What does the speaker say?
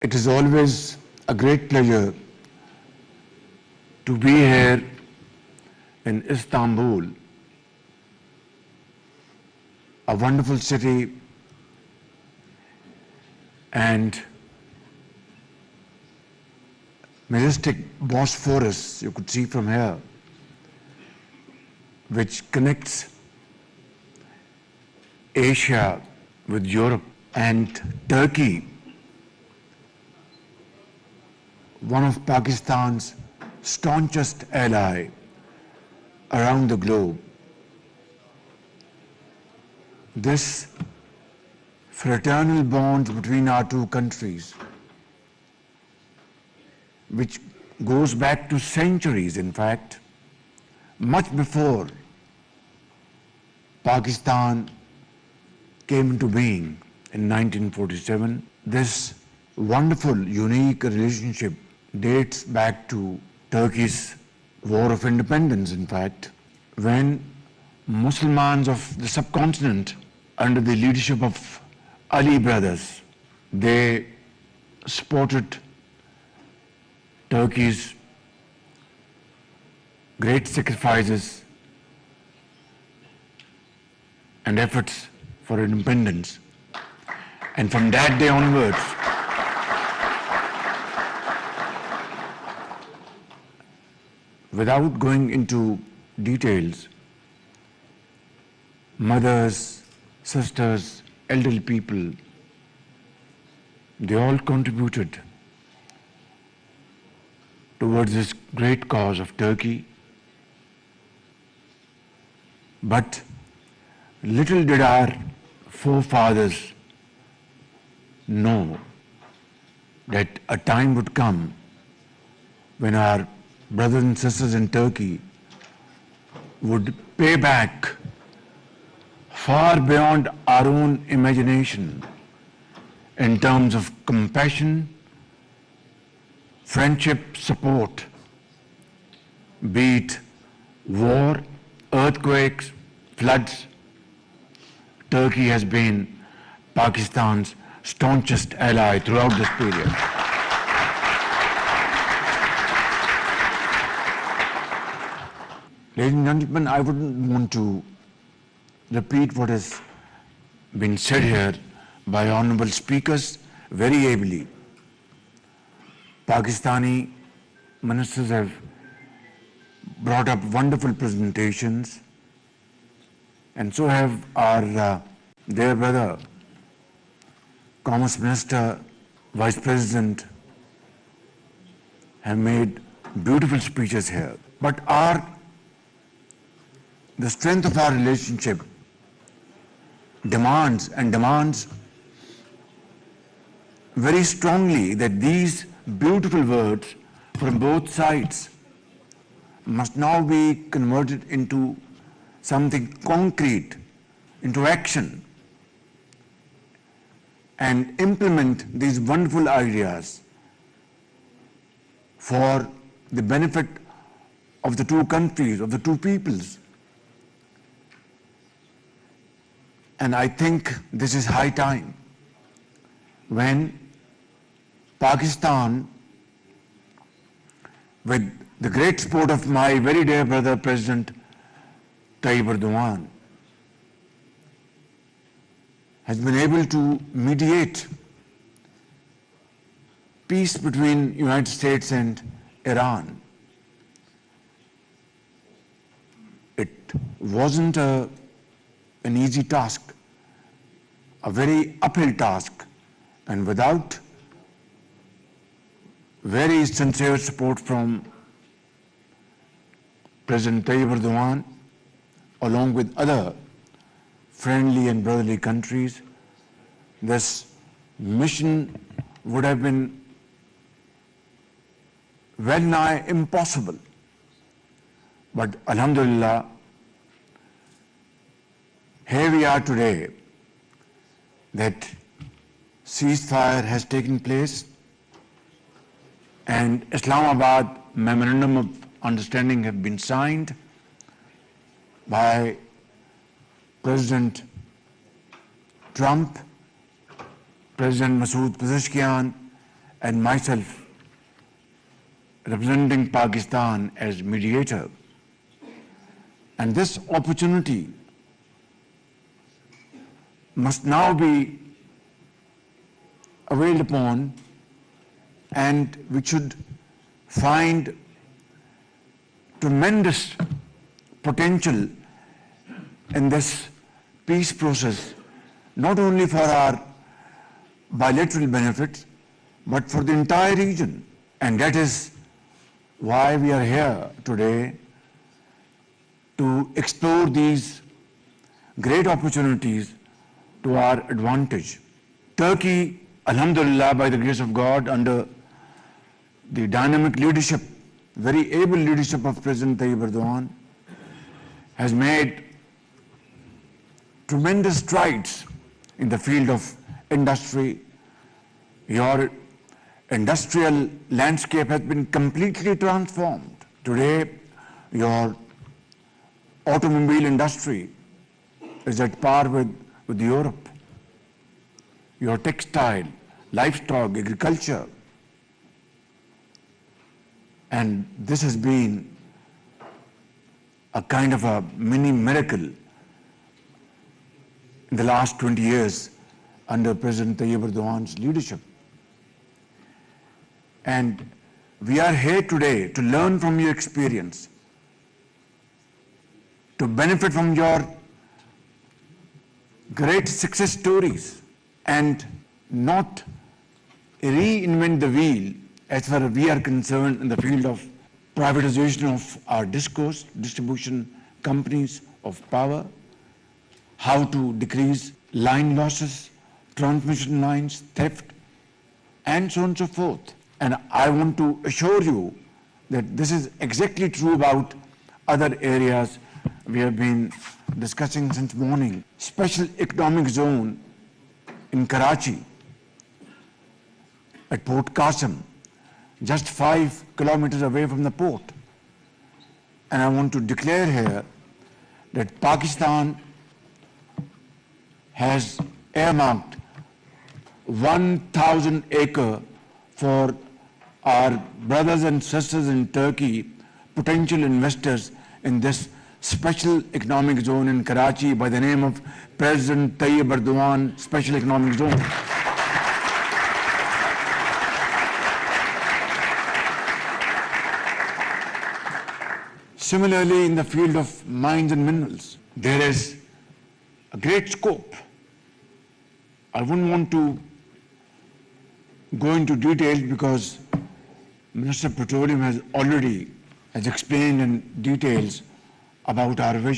It is always a great pleasure to be here in Istanbul, a wonderful city and majestic Bosphorus you could see from here, which connects Asia with Europe, and Turkey, one of Pakistan's staunchest ally around the globe. This fraternal bond between our two countries, which goes back to centuries, in fact, much before Pakistan came into being in 1947. This wonderful, unique relationship dates back to Turkey's War of Independence, in fact, when Muslims of the subcontinent, under the leadership of Ali brothers, they supported Turkey's great sacrifices and efforts for independence. And from that day onwards, without going into details, mothers, sisters, elderly people, they all contributed towards this great cause of Turkey. But little did our forefathers know that a time would come when our brothers and sisters in Turkey would pay back far beyond our own imagination in terms of compassion, friendship, support, be it war, earthquakes, floods. Turkey has been Pakistan's staunchest ally throughout this period. Ladies and gentlemen, I wouldn't want to repeat what has been said here by honorable speakers very ably. Pakistani ministers have brought up wonderful presentations, and so have our dear brother, Commerce Minister, Vice President, have made beautiful speeches here. But the strength of our relationship demands very strongly that these beautiful words from both sides must now be converted into something concrete, into action, and implement these wonderful ideas for the benefit of the two countries, of the two peoples. And I think this is high time when Pakistan, with the great support of my very dear brother, President Tayyip Erdogan, has been able to mediate peace between United States and Iran. It wasn't an easy task, a very uphill task, and without very sincere support from President Tayyip Erdogan, along with other friendly and brotherly countries, this mission would have been well nigh impossible. But Alhamdulillah, here we are today, that ceasefire has taken place and Islamabad Memorandum of Understanding have been signed by President Trump, President Masoud Pezeshkian, and myself representing Pakistan as mediator. And this opportunity must now be availed upon, and we should find tremendous potential in this peace process, not only for our bilateral benefits, but for the entire region. And that is why we are here today, to explore these great opportunities to our advantage. Turkey, alhamdulillah, by the grace of God, under the dynamic leadership, very able leadership of President Tayyip Erdogan, has made tremendous strides in the field of industry. Your industrial landscape has been completely transformed. Today, your automobile industry is at par with Europe. Your textile, livestock, agriculture. And this has been a kind of a mini miracle in the last 20 years under President Tayyip Erdogan's leadership. And we are here today to learn from your experience, to benefit from your great success stories, and not reinvent the wheel as far as we are concerned in the field of privatization of our discourse, distribution companies of power, how to decrease line losses, transmission lines, theft, and so on and so forth. And I want to assure you that this is exactly true about other areas we have been discussing since morning. Special economic zone in Karachi, at Port Qasim, just 5 kilometers away from the port. And I want to declare here that Pakistan has earmarked 1,000 acres for our brothers and sisters in Turkey, potential investors in this special economic zone in Karachi by the name of President Tayyip Erdogan Special Economic Zone. Similarly, in the field of mines and minerals, there is a great scope. I wouldn't want to go into details because Minister of Petroleum has explained in details about our vision.